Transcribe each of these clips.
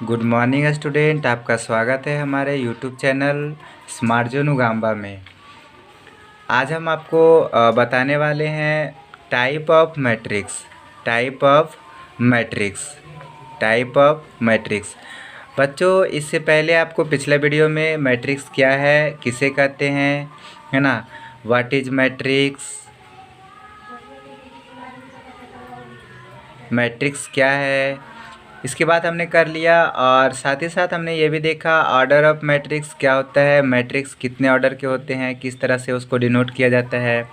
Good morning student, आपका स्वागत है हमारे यूट्यूब चैनल स्मार्ट जोन उगाम्बा में। आज हम आपको बताने वाले हैं टाइप ऑफ मैट्रिक्स। बच्चों, इससे पहले आपको पिछले वीडियो में मैट्रिक्स क्या है, किसे कहते हैं, है ना, व्हाट इज मैट्रिक्स क्या है, इसके बाद हमने कर लिया। और साथ ही साथ हमने ये भी देखा ऑर्डर ऑफ मैट्रिक्स क्या होता है, मैट्रिक्स कितने ऑर्डर के होते हैं, किस तरह से उसको डिनोट किया जाता है।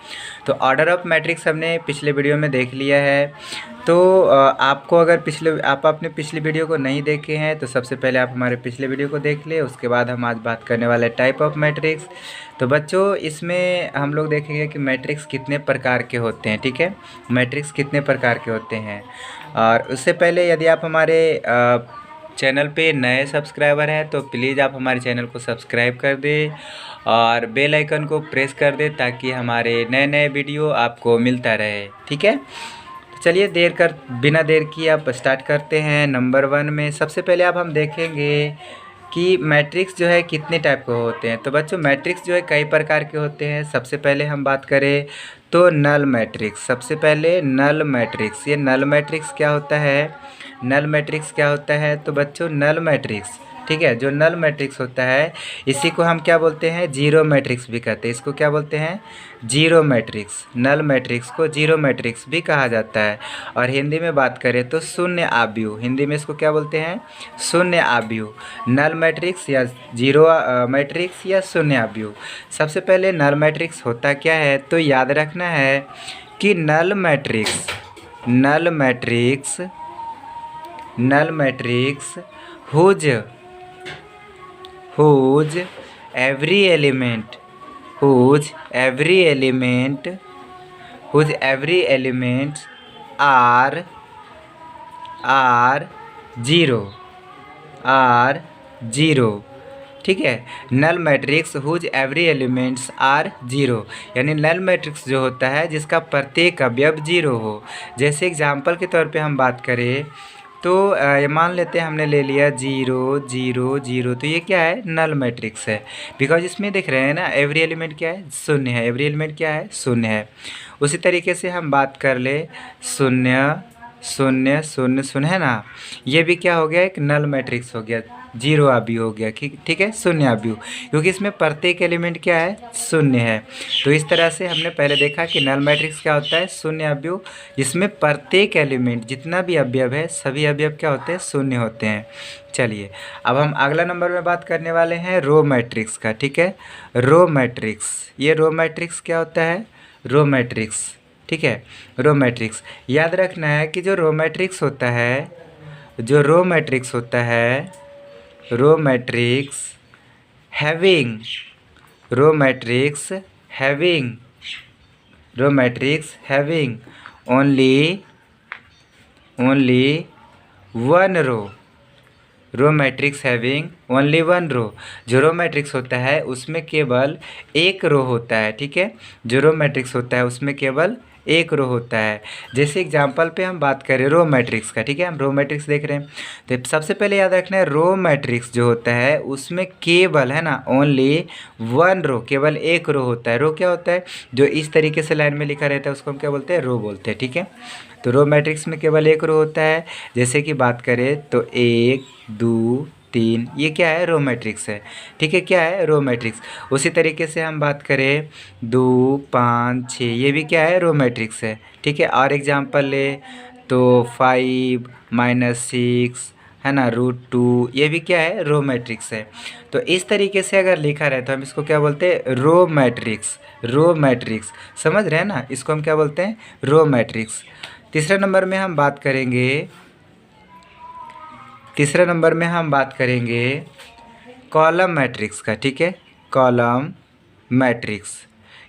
तो ऑर्डर ऑफ मैट्रिक्स हमने पिछले वीडियो में देख लिया है। तो आपको अगर आप अपने पिछले वीडियो को नहीं देखे हैं तो सबसे पहले आप हमारे पिछले वीडियो को देख ले। उसके बाद हम आज बात करने वाले हैं टाइप ऑफ मैट्रिक्स। तो बच्चों, इसमें हम लोग देखेंगे कि मैट्रिक्स कितने प्रकार के होते हैं। ठीक है, मैट्रिक्स कितने प्रकार के होते हैं। और उससे पहले यदि आप हमारे चैनल पे नए सब्सक्राइबर हैं तो प्लीज़ आप हमारे चैनल को सब्सक्राइब कर दें और बेल आइकन को प्रेस कर दें ताकि हमारे नए नए वीडियो आपको मिलता रहे। ठीक है, तो चलिए बिना देर किए आप स्टार्ट करते हैं। नंबर 1 में सबसे पहले अब हम देखेंगे कि मैट्रिक्स जो है कितने टाइप के होते हैं। तो बच्चों, मैट्रिक्स जो है कई प्रकार के होते हैं। सबसे पहले हम बात करें तो नल मैट्रिक्स। सबसे पहले नल मैट्रिक्स, ये नल मैट्रिक्स क्या होता है, तो बच्चों नल मैट्रिक्स, ठीक है, जो नल मैट्रिक्स होता है इसी को हम क्या बोलते हैं, जीरो मैट्रिक्स भी कहते हैं। इसको क्या बोलते हैं, जीरो मैट्रिक्स। नल मैट्रिक्स को जीरो मैट्रिक्स भी कहा जाता है। और हिंदी में बात करें तो शून्य आव्यूह, हिंदी में इसको क्या बोलते हैं, शून्य आव्यूह। नल मैट्रिक्स या जीरो मैट्रिक्स या शून्य आव्यूह। सबसे पहले नल मैट्रिक्स होता क्या है, तो याद रखना है कि null matrix whose every element are zero. ठीक है, null matrix whose every elements are zero, यानी नल मैट्रिक्स जो होता है जिसका प्रत्येक अवयव जीरो हो। जैसे एग्जांपल के तौर पे हम बात करें तो मान लेते हैं हमने ले लिया 0 0 0, तो ये क्या है, नल मैट्रिक्स है। बिकॉज इसमें देख रहे हैं ना, एवरी एलिमेंट क्या है, शून्य है, एवरी एलिमेंट क्या है, शून्य है। उसी तरीके से हम बात कर ले 0 0 0 0, है ना, ये भी क्या हो गया, एक नल मैट्रिक्स हो गया, जीरो आव्यूह हो गया। ठीक है, शून्य आव्यूह, क्योंकि इसमें प्रत्येक एलिमेंट क्या है, शून्य है। तो इस तरह से हमने पहले देखा कि नल मैट्रिक्स क्या होता है, शून्य आव्यूह, जिसमें प्रत्येक एलिमेंट जितना भी अवयव है सभी अवयव क्या होते हैं, शून्य होते हैं। चलिए, अब हम अगला नंबर में बात करने वाले हैं रो मैट्रिक्स का। ठीक है, रो मैट्रिक्स, ये रो मैट्रिक्स क्या होता है, रो मैट्रिक्स, ठीक है, रो मैट्रिक्स। याद रखना है कि जो रो मैट्रिक्स होता है, row matrix having only one row, row matrix having only one row. जो रो मैट्रिक्स होता है उसमें केवल एक रो होता है। ठीक है, जो रो मैट्रिक्स होता है उसमें केवल एक रो होता है। जैसे एग्जांपल पे हम बात करें रो मैट्रिक्स का, ठीक है, हम रो मैट्रिक्स देख रहे हैं। तो सबसे पहले याद रखना है, रो मैट्रिक्स जो होता है उसमें केवल, है ना, ओनली वन रो, केवल एक रो होता है। रो क्या होता है, जो इस तरीके से लाइन में लिखा रहता है उसको हम क्या बोलते हैं, रो बोलते हैं। ठीक है, तो रो मैट्रिक्स में केवल एक रो होता है। जैसे कि बात करें तो 1 2 3, ये क्या है, रो मैट्रिक्स है। ठीक है, क्या है, रो मैट्रिक्स। उसी तरीके से हम बात करें 2 5 6, ये भी क्या है, रो मैट्रिक्स है। ठीक है, और एग्जांपल ले तो 5 -6, है ना, √2, ये भी क्या है, रो मैट्रिक्स है। तो इस तरीके से अगर लिखा रहे तो हम इसको क्या बोलते हैं, रो मैट्रिक्स। समझ रहे हैं ना, इसको हम क्या बोलते हैं, रो मैट्रिक्स। तीसरे नंबर में हम बात करेंगे कॉलम मैट्रिक्स का। ठीक है, कॉलम मैट्रिक्स,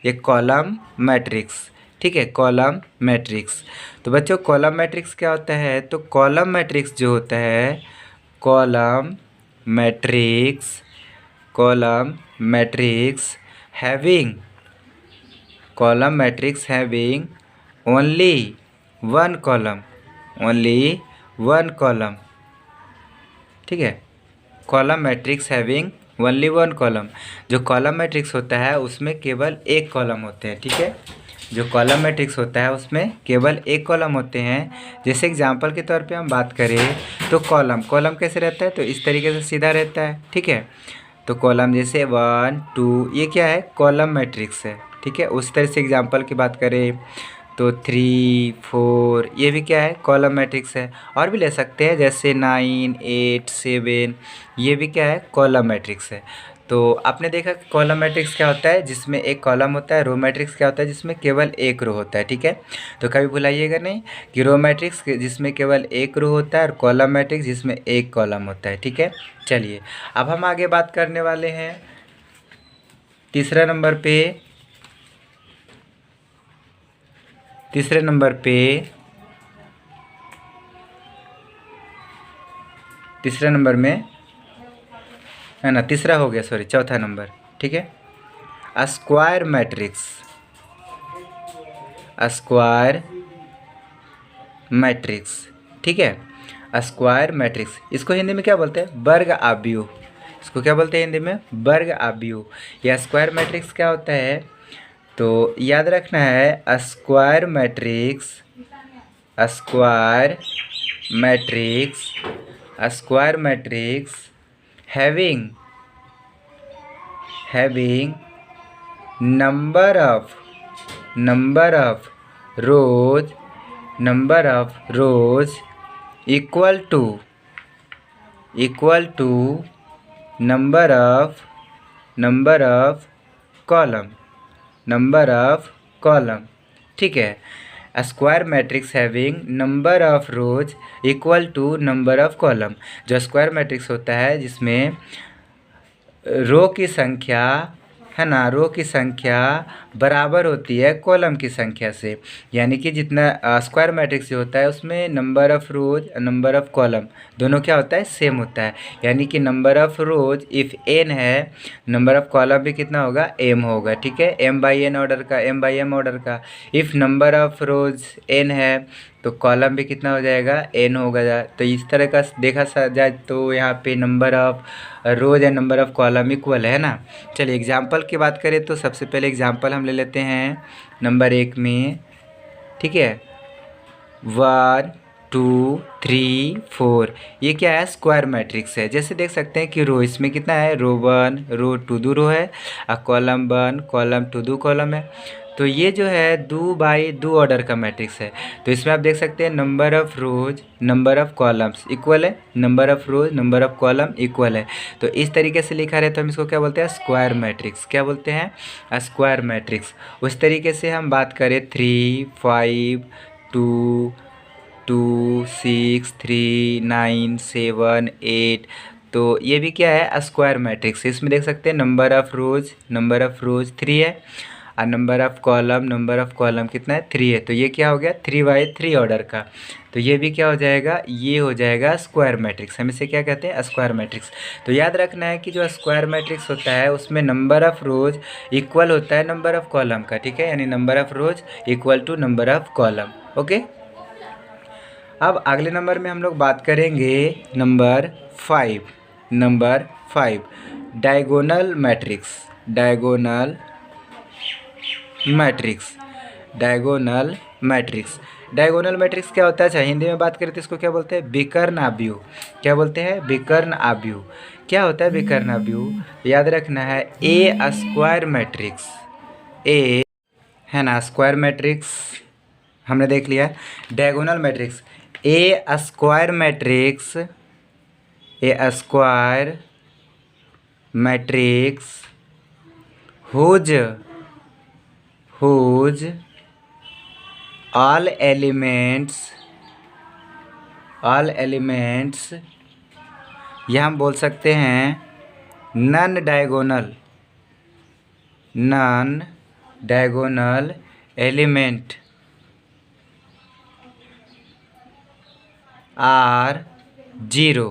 ये कॉलम मैट्रिक्स, ठीक है, कॉलम मैट्रिक्स। तो बच्चों, कॉलम मैट्रिक्स क्या होता है, तो कॉलम मैट्रिक्स जो होता है, column matrix column matrix having only one column, only one column, ठीक है। Column matrix having only one column, जो कॉलम मैट्रिक्स होता है उसमें केवल एक कॉलम होते हैं, ठीक है। जो कॉलम मैट्रिक्स होता है उसमें केवल एक कॉलम होते हैं। जैसे एग्जांपल के तौर पे हम बात करें तो कॉलम कैसे रहता है, तो इस तरीके से सीधा रहता है, ठीक है। तो कॉलम जैसे 1 2 ये क्या है, कॉलम मैट्रिक्स है, ठीक है। उस तरह से एग्जांपल की बात करें तो 3 4 ये भी क्या है, कॉलम मैट्रिक्स है। और भी ले सकते हैं जैसे 9 8 7 ये भी क्या है, कॉलम मैट्रिक्स है। तो आपने देखा कि कॉलम मैट्रिक्स क्या होता है, जिसमें एक कॉलम होता है। रो मैट्रिक्स क्या होता है, जिसमें केवल एक रो होता है, ठीक है। तो कभी भुलाइएगा नहीं कि रो मैट्रिक्स जिसमें केवल एक रो होता है और कॉलम मैट्रिक्स जिसमें एक कॉलम होता है, ठीक है। चलिए अब हम आगे बात करने वाले हैं तीसरे नंबर पे। तीसरे नंबर में है ना, तीसरा हो गया, सॉरी चौथा नंबर, ठीक है। स्क्वायर मैट्रिक्स, स्क्वायर मैट्रिक्स, ठीक है। स्क्वायर मैट्रिक्स इसको हिंदी में क्या बोलते हैं, वर्ग आव्यूह। इसको क्या बोलते हैं हिंदी में, वर्ग आव्यूह। या स्क्वायर मैट्रिक्स क्या होता है, तो याद रखना है square matrix, square matrix, square matrix having number of rows equal to number of column, ठीक है। Square matrix having number of rows equal to number of column. जो स्क्वायर मैट्रिक्स होता है जिसमें रो की संख्या है ना, रो की संख्या बराबर होती है कॉलम की संख्या से। यानी कि जितना स्क्वायर मैट्रिक्स जो होता है उसमें number of rows number of column दोनों क्या होता है, सेम होता है। यानी कि number of rows if n है, नंबर ऑफ़ कॉलम भी कितना होगा, m होगा, ठीक है। m/n ऑर्डर का, m/m ऑर्डर का। If number of rows n है तो कॉलम भी कितना हो जाएगा, n होगा। तो इस तरह का देखा जाए तो यहाँ पे number of rows and number of column equal है ना। चलिए एग्जांपल की बात करें तो सबसे पहले एग्जांपल हम ले लेते हैं नंबर 1 में, ठीक है। 1 2 3 4 ये क्या है, स्क्वायर मैट्रिक्स है। जैसे देख सकते हैं कि रो इसमें कितना है, रो 1 रो 2 दो रो है और कॉलम 1 कॉलम 2 दो कॉलम है। तो ये जो है 2 बाई 2 ऑर्डर का मैट्रिक्स है। तो इसमें आप देख सकते हैं number of rows number of columns equal है, number of rows number of column equal है। तो इस तरीके से लिखा रहे तो हम इसको क्या बोलते हैं, स्क्वायर मैट्रिक्स। क्या बोलते हैं, स्क्वायर मैट्रिक्स। उस तरीके से हम बात करें 3 5 2 2 6 3 9 7 8 तो ये भी क्या है, स्क्वायर मैट्रिक्स। इसमें देख सकते हैं नंबर ऑफ़ रोज 3 है और नंबर ऑफ़ कॉलम कितना है, 3 है। तो ये क्या हो गया, 3/3 ऑर्डर का। तो ये भी क्या हो जाएगा, ये हो जाएगा स्क्वायर मैट्रिक्स। हम इसे क्या कहते हैं, स्क्वायर मैट्रिक्स। तो याद रखना है कि जो स्क्वायर मैट्रिक्स होता है उसमें नंबर ऑफ़ रोज इक्वल होता है नंबर ऑफ़ कॉलम का, ठीक है। यानी number of rows equal to number of column, okay. अब अगले नंबर में हम लोग बात करेंगे number 5 diagonal matrix. Diagonal matrix क्या होता है, अच्छा हिंदी में बात करें तो इसको क्या बोलते हैं, विकर्ण आव्यूह। क्या बोलते हैं, विकर्ण आव्यूह। क्या होता है विकर्ण आव्यूह, याद रखना है ए स्क्वायर मैट्रिक्स, ए है ना, स्क्वायर मैट्रिक्स हमने देख लिया। Diagonal matrix, a square matrix whose all elements यह हम बोल सकते हैं non diagonal element are zero.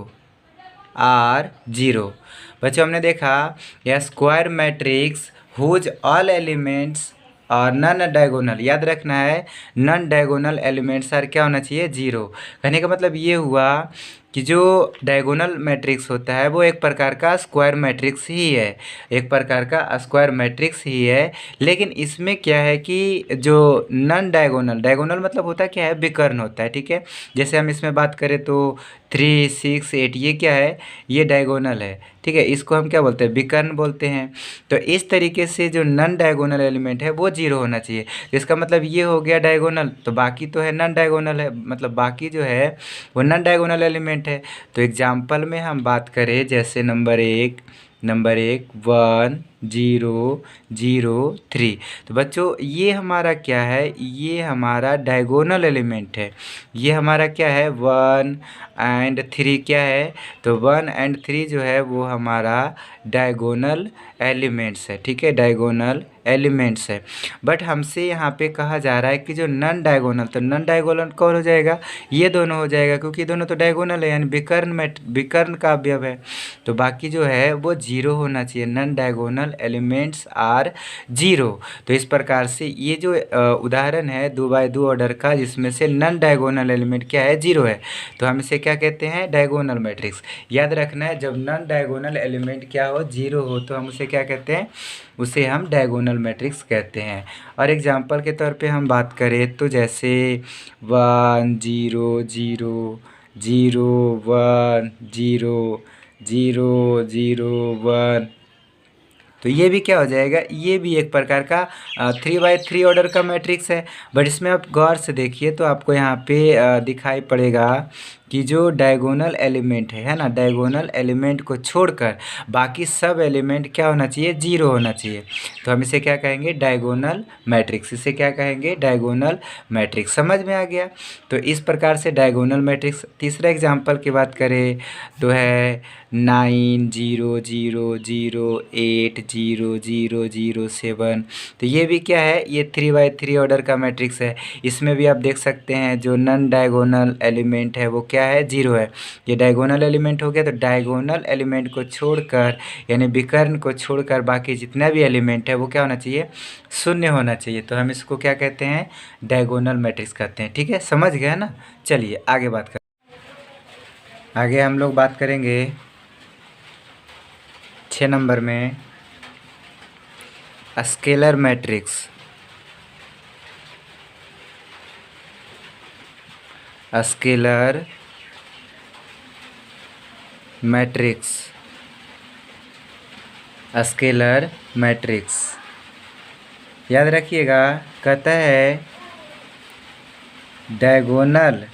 बच्चों हमने देखा यह square matrix whose all elements और नन डायगोनल, याद रखना है नन डायगोनल एलिमेंट्स आर क्या होना चाहिए, जीरो। कहने का मतलब ये हुआ कि जो डायगोनल मैट्रिक्स होता है वो एक प्रकार का स्क्वायर मैट्रिक्स ही है, एक प्रकार का स्क्वायर मैट्रिक्स ही है। लेकिन इसमें क्या है कि जो नन डायगोनल, डायगोनल मतलब होता क्या है, विकर्ण होता है, ठीक है। जैसे हम इसमें बात करें तो 3, 6, 8 ये क्या है, ये डायगोनल है, ठीक है। इसको हम क्या बोलते हैं, विकर्ण बोलते हैं। तो इस तरीके से जो नन डायगोनल एलिमेंट है वो जीरो होना चाहिए। इसका मतलब ये हो गया डायगोनल, तो बाकी तो है नन डायगोनल है, मतलब बाकी जो है वो नन डायगोनल एलिमेंट है। तो एग्जाम्पल में हम बात करें जैसे नंबर 1 1 0 0 3, तो बच्चों ये हमारा क्या है, ये हमारा डायगोनल एलिमेंट है। ये हमारा क्या है 1 एंड 3 क्या है, तो 1 एंड 3 जो है वो हमारा डायगोनल एलिमेंट्स है, ठीक है, डायगोनल एलिमेंट्स है। बट हमसे यहाँ पे कहा जा रहा है कि जो नन डायगोनल, तो नन डायगोनल कौन हो जाएगा, ये दोनों हो जाएगा, क्योंकि दोनों तो डायगोनल है, यानी विकर्ण का अवयव है। तो बाकी जो है वो जीरो होना चाहिए, non diagonal elements are zero. तो इस प्रकार से ये जो उदाहरण है 2x2 ऑर्डर का, जिसमें से नन डायगोनल एलिमेंट क्या है, जीरो है, तो हम इसे क्या कहते हैं, डायगोनल मैट्रिक्स। याद रखना है जब नन डायगोनल एलिमेंट क्या हो, जीरो हो, तो हम उसे क्या कहते हैं, उसे हम डायगोनल मैट्रिक्स कहते हैं। और एग्जांपल के तौर पे हम बात करें तो जैसे 1 0 0 0 1 0 0 0 1, तो ये भी क्या हो जाएगा, ये भी एक प्रकार का 3x3 ऑर्डर का मैट्रिक्स है। बट इसमें आप गौर से देखिए तो आपको यहाँ पे दिखाई पड़ेगा कि जो डायगोनल एलिमेंट है ना, डायगोनल एलिमेंट को छोड़कर बाकी सब एलिमेंट क्या होना चाहिए, जीरो होना चाहिए। तो हम इसे क्या कहेंगे, डायगोनल मैट्रिक्स। इसे क्या कहेंगे, डायगोनल मैट्रिक्स। समझ में आ गया। तो इस प्रकार से डायगोनल मैट्रिक्स। तीसरा एग्जाम्पल की बात करें तो है 9 0 0 0 8 0 0 0 7, तो ये भी क्या है, ये 3x3 ऑर्डर का मैट्रिक्स है। इसमें भी आप देख सकते हैं जो नन डायगोनल एलिमेंट है वो क्या है, जीरो है। ये डायगोनल एलिमेंट हो गया, तो डायगोनल एलिमेंट को छोड़कर यानी विकर्ण को छोड़कर बाकी जितना भी एलिमेंट है वो क्या होना चाहिए, शून्य होना चाहिए। तो हम इसको क्या कहते हैं, डायगोनल मैट्रिक्स कहते हैं, ठीक है, समझ गया ना। चलिए आगे बात कर, आगे हम लोग बात करेंगे 6 नंबर में scalar matrix. Scalar matrix, scalar matrix याद रखिएगा। कहता है diagonal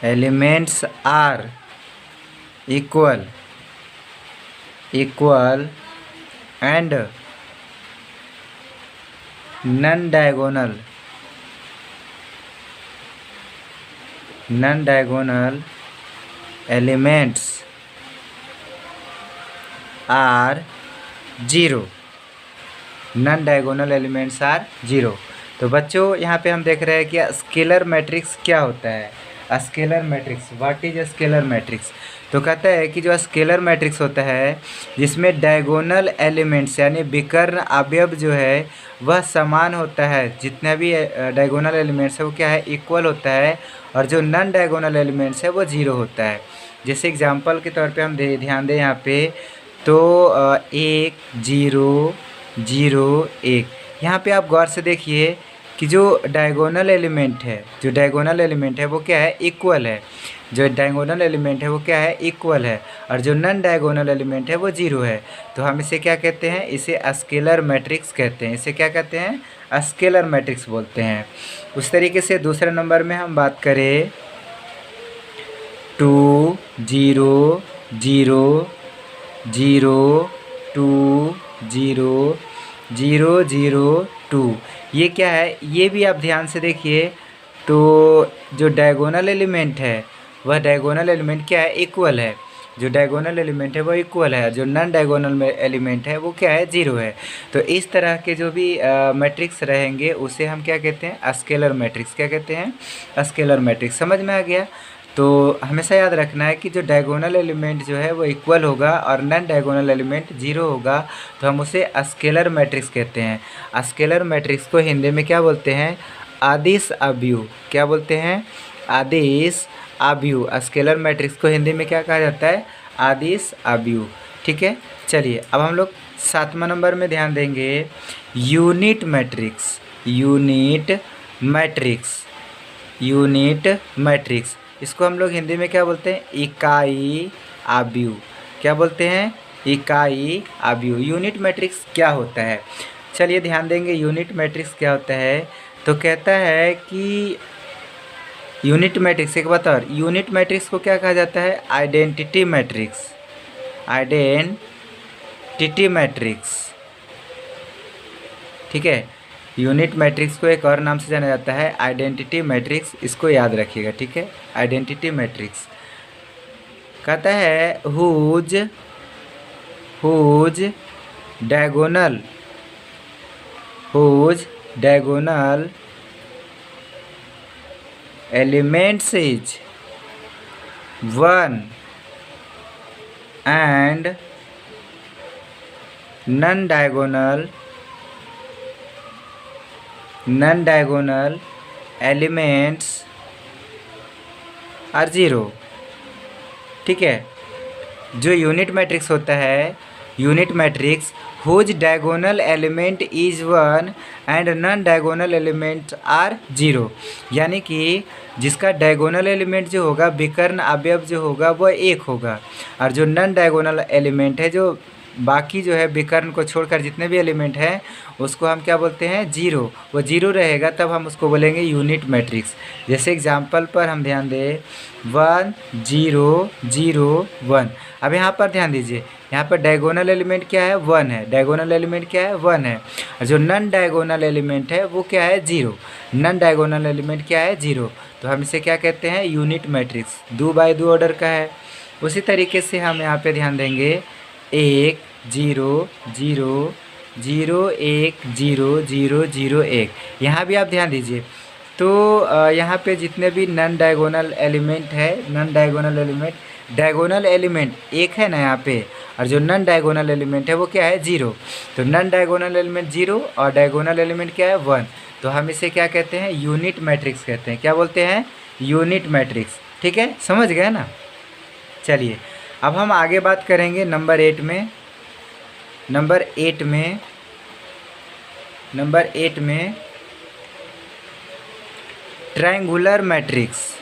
elements are equal and non diagonal elements are zero, non diagonal elements are zero. तो बच्चों यहाँ पे हम देख रहे हैं कि स्केलर मैट्रिक्स क्या होता है। Scalar matrix, what is scalar matrix. तो कहता है कि जो स्केलर मैट्रिक्स होता है जिसमें डायगोनल एलिमेंट्स यानी विकर्ण अवयव जो है वह समान होता है, जितना भी डायगोनल एलिमेंट्स है वो क्या है, इक्वल होता है, और जो नन डायगोनल एलिमेंट्स है वो जीरो होता है। जैसे एग्जांपल के तौर पे हम ध्यान दें यहाँ पे, तो 1 0 0 1, यहाँ पे आप गौर से देखिए कि जो डायगोनल एलिमेंट है वो क्या है, इक्वल है। जो डायगोनल एलिमेंट है वो क्या है, इक्वल है, और जो नन डायगोनल एलिमेंट है वो जीरो है। तो हम इसे क्या कहते हैं, इसे स्केलर मैट्रिक्स कहते हैं। इसे क्या कहते हैं, स्केलर मैट्रिक्स बोलते हैं। उस तरीके से दूसरे नंबर में हम बात करें 2 0 0 0 2 0 0 0 2, ये क्या है, ये भी आप ध्यान से देखिए। तो जो डायगोनल एलिमेंट है वह डायगोनल एलिमेंट क्या है, इक्वल है। जो डायगोनल एलिमेंट है वो इक्वल है, जो नन डायगोनल एलिमेंट है वो क्या है, जीरो है। तो इस तरह के जो भी मैट्रिक्स रहेंगे उसे हम क्या कहते हैं, स्केलर मैट्रिक्स। क्या कहते हैं, स्केलर मैट्रिक्स। समझ में आ गया। तो हमेशा याद रखना है कि जो डायगोनल एलिमेंट जो है वो इक्वल होगा और नॉन डायगोनल एलिमेंट जीरो होगा, तो हम उसे स्केलर मैट्रिक्स कहते हैं। स्केलर मैट्रिक्स को हिंदी में क्या बोलते हैं? अदिश अवयव। क्या बोलते हैं? अदिश अवयव। स्केलर मैट्रिक्स को हिंदी में क्या कहा जाता है? अदिश अवयव। ठीक है, चलिए अब हम लोग 7वां नंबर में ध्यान देंगे, unit matrix. Unit matrix. Unit matrix, इसको हम लोग हिंदी में क्या बोलते हैं? इकाई अवयव। क्या बोलते हैं? इकाई अवयव। यूनिट मैट्रिक्स क्या होता है? चलिए ध्यान देंगे, यूनिट मैट्रिक्स क्या होता है। तो कहता है कि यूनिट मैट्रिक्स, एक बात और, यूनिट मैट्रिक्स को क्या कहा जाता है? Identity matrix. Identity matrix. ठीक है, यूनिट मैट्रिक्स को एक और नाम से जाना जाता है आइडेंटिटी मैट्रिक्स। इसको याद रखिएगा। ठीक है, आइडेंटिटी मैट्रिक्स कहता है whose diagonal elements is 1 and non-diagonal elements are 0। ठीक है, जो यूनिट मैट्रिक्स होता है, unit matrix whose diagonal element is 1 and non diagonal element are 0, यानी कि जिसका डायगोनल एलिमेंट जो होगा, विकर्ण अवयव जो होगा वह 1 होगा, और जो नॉन डायगोनल एलिमेंट है, जो बाकी जो है विकर्ण को छोड़कर जितने भी एलिमेंट हैं, उसको हम क्या बोलते हैं? 0। वो 0 रहेगा तब हम उसको बोलेंगे यूनिट मैट्रिक्स। जैसे एग्जांपल पर हम ध्यान दें, 1 0 0 1। अब यहाँ पर ध्यान दीजिए, यहाँ पर डायगोनल एलिमेंट क्या है? 1 है। डायगोनल एलिमेंट क्या है? 1 है। और जो नॉन डायगोनल एलिमेंट है वो क्या है? 0। नॉन डायगोनल एलिमेंट क्या है? 0। तो हम इसे क्या कहते हैं? Unit matrix. 2 बाई 2 ऑर्डर का है। उसी तरीके से हम यहाँ पे ध्यान देंगे, 1 0 0 0 1 0 0 0 1। यहाँ भी आप ध्यान दीजिए, तो यहाँ पे जितने भी नॉन डायगोनल एलिमेंट है, non diagonal element, diagonal element 1 है ना यहाँ पे, और जो नॉन डायगोनल एलिमेंट है वो क्या है? 0। तो नॉन डायगोनल एलिमेंट 0 और डायगोनल एलिमेंट क्या है? 1। तो हम इसे क्या कहते हैं? यूनिट मैट्रिक्स कहते हैं। क्या बोलते हैं? Unit matrix. ठीक है, समझ गए ना? चलिए अब हम आगे बात करेंगे नंबर 8 में। नंबर 8 में ट्रायंगुलर मैट्रिक्स।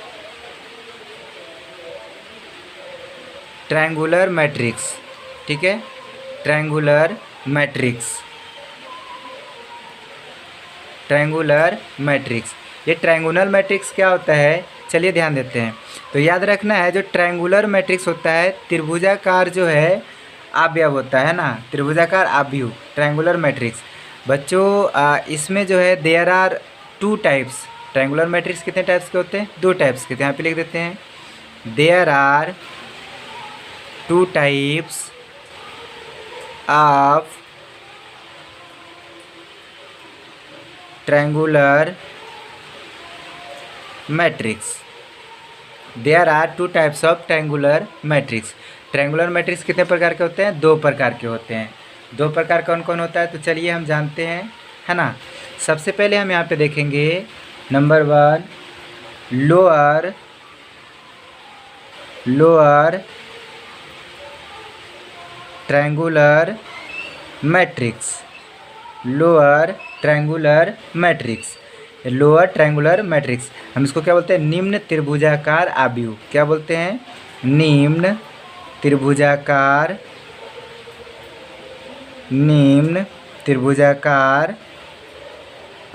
Triangular matrix. ठीक है, ट्रायंगुलर मैट्रिक्स। ट्रायंगुलर मैट्रिक्स, ये ट्रायंगुलर मैट्रिक्स क्या होता है? चलिए ध्यान देते हैं। तो याद रखना है, जो ट्रायंगुलर मैट्रिक्स होता है, त्रिभुजाकार जो है अवयव होता है ना, त्रिभुजाकार अवयव, ट्रायंगुलर मैट्रिक्स। बच्चों इसमें जो है there are 2 types. Triangular matrix कितने टाइप्स के होते हैं? 2 टाइप्स के। यहाँ पे लिख देते हैं, there are 2 types of triangular matrix. There are 2 types of triangular matrix. Triangular matrix कितने प्रकार के होते हैं? 2 प्रकार के होते हैं। 2 प्रकार कौन कौन होता है? तो चलिए हम जानते हैं, है ना। सबसे पहले हम यहाँ पे देखेंगे, number 1 lower triangular matrix. Lower triangular matrix. Lower triangular matrix हम इसको क्या बोलते हैं? निम्न त्रिभुजाकार अवयव। क्या बोलते हैं? निम्न त्रिभुजाकार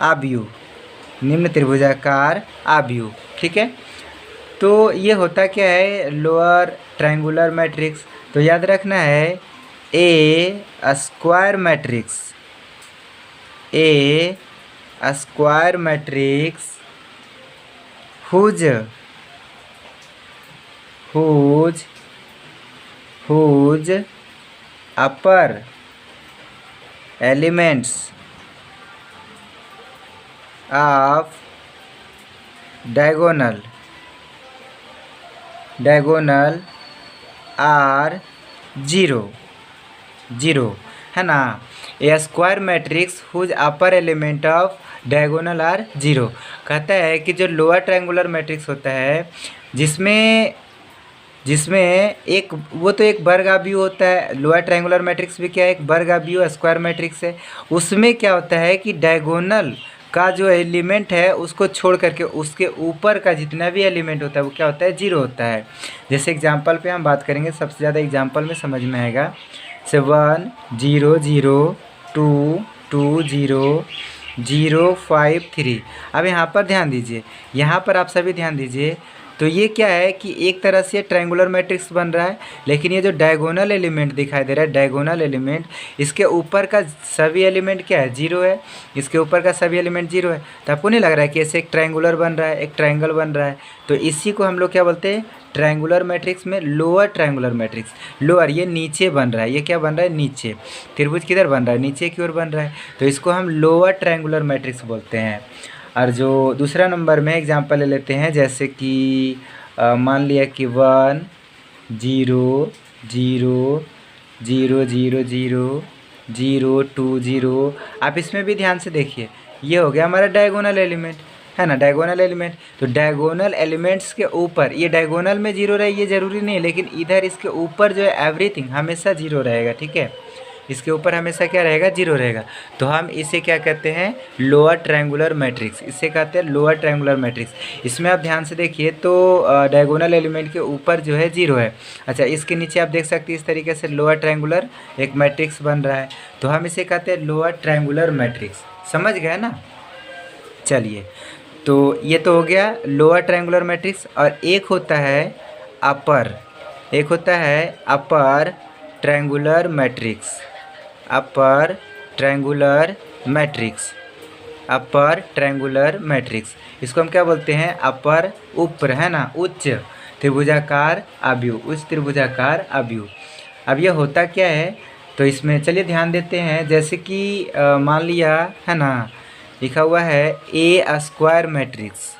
अवयव। निम्न त्रिभुजाकार अवयव। ठीक है, तो ये होता क्या है? Lower triangular matrix. तो याद रखना है, a square matrix. A square matrix whose upper elements of diagonal diagonal are zero zero, है ना। A square matrix whose upper element of diagonal are zero. कहता है कि जो लोअर ट्रायंगुलर मैट्रिक्स होता है जिसमें एक वो तो एक वर्गाव्यूह होता है, लोअर ट्रायंगुलर मैट्रिक्स भी क्या है, एक वर्गाव्यूह स्क्वायर मैट्रिक्स है। उसमें क्या होता है कि डायगोनल का जो एलिमेंट है उसको छोड़ करके उसके ऊपर का जितना भी एलिमेंट होता है वो क्या होता है, जीरो होता है। जैसे एग्जांपल पे हम बात करेंगे, सबसे ज़्यादा एग्जांपल में समझ में आएगा। से 1 0 0 2 2 0 0 5 3। अब यहाँ पर ध्यान दीजिए, यहाँ पर आप सभी ध्यान दीजिए। तो ये क्या है कि एक तरह से ट्रायंगुलर मैट्रिक्स बन रहा है, लेकिन ये जो डायगोनल एलिमेंट दिखाई दे रहा है, डायगोनल एलिमेंट, इसके ऊपर का सभी एलिमेंट क्या है, जीरो है। इसके ऊपर का सभी एलिमेंट जीरो है। तो आपको नहीं लग रहा है कि ऐसे एक ट्रायंगुलर बन रहा है, एक ट्रायंगल बन रहा है। तो इसी को हम लोग क्या बोलते हैं, ट्रायंगुलर मैट्रिक्स में लोअर ट्रायंगुलर मैट्रिक्स। लोअर ये नीचे बन रहा है, ये क्या बन रहा है, नीचे। त्रिभुज किधर बन रहा है, नीचे की ओर बन रहा है। तो इसको हम लोअर ट्रायंगुलर मैट्रिक्स बोलते हैं। और जो दूसरा नंबर में एग्जांपल ले लेते हैं, जैसे कि मान लिया कि 1 0 0 0 0 0 0 2 0। आप इसमें भी ध्यान से देखिए, ये हो गया हमारा डायगोनल एलिमेंट, है ना, डायगोनल एलिमेंट। तो डायगोनल एलिमेंट्स के ऊपर ये डायगोनल में जीरो रहे ये ज़रूरी नहीं है, लेकिन इधर इसके ऊपर जो है एवरीथिंग हमेशा जीरो रहेगा, ठीक है। इसके ऊपर हमेशा क्या रहेगा, जीरो रहेगा। तो हम इसे क्या कहते हैं, लोअर ट्रायंगुलर मैट्रिक्स, इसे कहते हैं लोअर ट्रायंगुलर मैट्रिक्स। इसमें आप ध्यान से देखिए तो डायगोनल एलिमेंट के ऊपर जो है जीरो है। अच्छा, इसके नीचे आप देख सकते हैं इस तरीके से लोअर ट्रायंगुलर एक मैट्रिक्स बन रहा है। तो हम इसे कहते हैं लोअर ट्रायंगुलर मैट्रिक्स। समझ गए ना। चलिए, तो ये तो हो गया लोअर ट्रायंगुलर मैट्रिक्स। और एक होता है अपर, एक होता है upper triangular matrix, upper triangular matrix, upper triangular matrix. इसको हम क्या बोलते हैं, अपर, ऊपर, है ना, उच्च त्रिभुजाकार आव्यूह, उच्च त्रिभुजाकार आव्यूह। अब यह होता क्या है, तो इसमें चलिए ध्यान देते हैं। जैसे कि मान लिया, है ना, लिखा हुआ है a square matrix,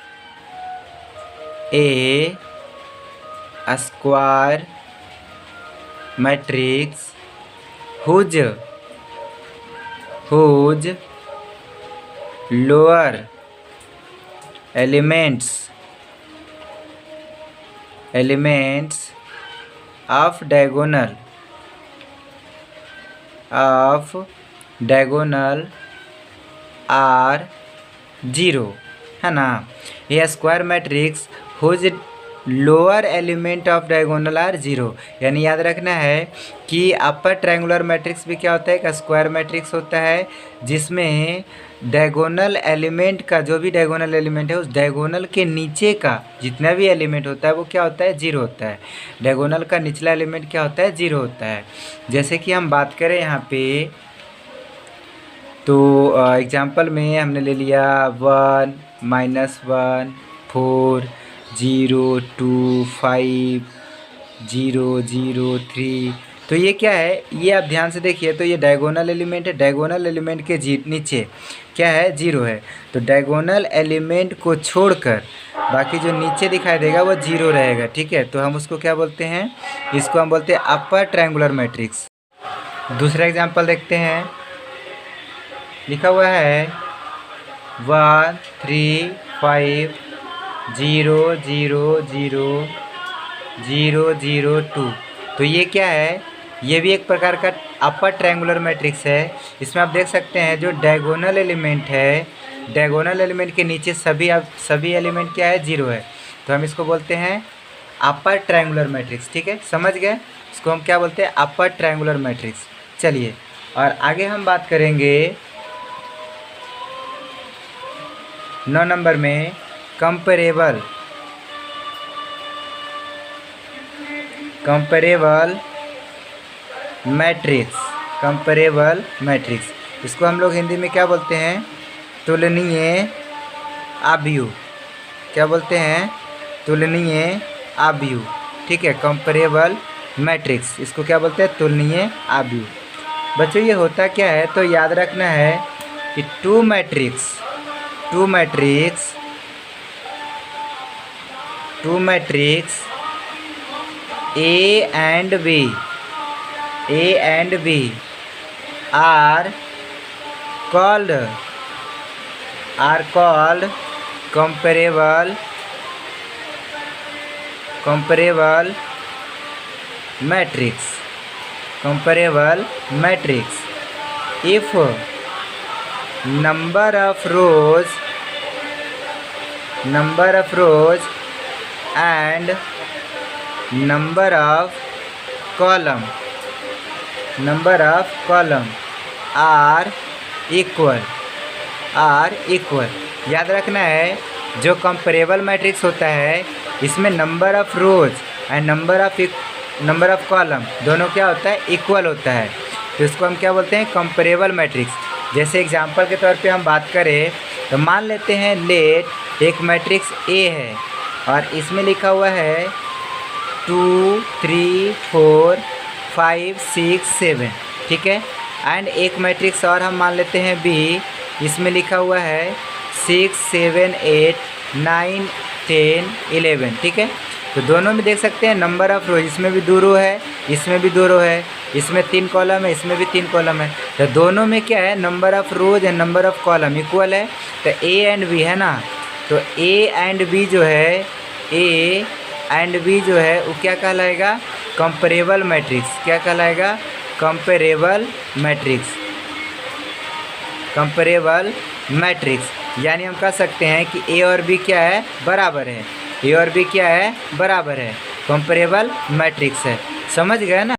a square matrix whose lower elements of diagonal are zero, है ना। ये square matrix whose lower element of diagonal are zero. यानी याद रखना है कि अपर ट्रायंगुलर मैट्रिक्स भी क्या होता है, एक स्क्वायर मैट्रिक्स होता है जिसमें डायगोनल एलिमेंट का, जो भी डायगोनल एलिमेंट है उस डायगोनल के नीचे का जितना भी एलिमेंट होता है वो क्या होता है, जीरो होता है। डायगोनल का निचला एलिमेंट क्या होता है, जीरो होता है। जैसे कि हम बात करें यहाँ पे, तो एग्जाम्पल में हमने ले लिया 1 -1 4 0 2 5 0 0 3। तो ये क्या है, ये आप ध्यान से देखिए तो ये डायगोनल एलिमेंट है। डायगोनल एलिमेंट के नीचे क्या है, जीरो है। तो डायगोनल एलिमेंट को छोड़कर बाकी जो नीचे दिखाई देगा वो जीरो रहेगा, ठीक है। तो हम उसको क्या बोलते हैं, इसको हम बोलते हैं अपर ट्रायंगुलर मैट्रिक्स। दूसरा एग्जांपल देखते हैं, लिखा हुआ है 1 3 5 0 0 0 0 0 2। तो ये क्या है, ये भी एक प्रकार का अपर ट्रायंगुलर मैट्रिक्स है। इसमें आप देख सकते हैं जो डायगोनल एलिमेंट है, डायगोनल एलिमेंट के नीचे सभी एलिमेंट क्या है, जीरो है। तो हम इसको बोलते हैं अपर ट्रायंगुलर मैट्रिक्स, ठीक है, समझ गए। इसको हम क्या बोलते हैं, अपर ट्रायंगुलर मैट्रिक्स। चलिए, और आगे हम बात करेंगे 9 नंबर में कंपेरेबल मैट्रिक्स, कंपेरेबल मैट्रिक्स। इसको हम लोग हिंदी में क्या बोलते हैं, तुलनीय आव्यूह। क्या बोलते हैं, तुलनीय आव्यूह, ठीक है, कंपेरेबल मैट्रिक्स। इसको क्या बोलते हैं, तुलनीय आव्यूह। बच्चों ये होता क्या है, तो याद रखना है कि two matrix A and B are called comparable matrix if number of rows and number of column are equal। याद रखना है, जो कंपेरेबल मैट्रिक्स होता है इसमें number of rows and number of column दोनों क्या होता है, इक्वल होता है। तो इसको हम क्या बोलते हैं, कंपेरेबल मैट्रिक्स। जैसे एग्जांपल के तौर पे हम बात करें तो मान लेते हैं लेट एक मैट्रिक्स ए है और इसमें लिखा हुआ है 2 3 4 5 6 7, ठीक है। एंड एक मैट्रिक्स और हम मान लेते हैं बी, इसमें लिखा हुआ है 6 7 8 9 10 11, ठीक है। तो दोनों में देख सकते हैं नंबर ऑफ़ रोज, इसमें भी 2 रो है, इसमें भी 2 रो है, इसमें 3 कॉलम है, इसमें भी 3 कॉलम है। तो दोनों में क्या है, number of rows and number of column equal है। तो ए एंड बी है ना, तो ए एंड बी जो है वो क्या कहलाएगा, कंपेरेबल मैट्रिक्स। क्या कहलाएगा, कंपेरेबल मैट्रिक्स। यानी हम कह सकते हैं कि ए और बी क्या है, बराबर है। कंपेरेबल मैट्रिक्स है। समझ गए ना।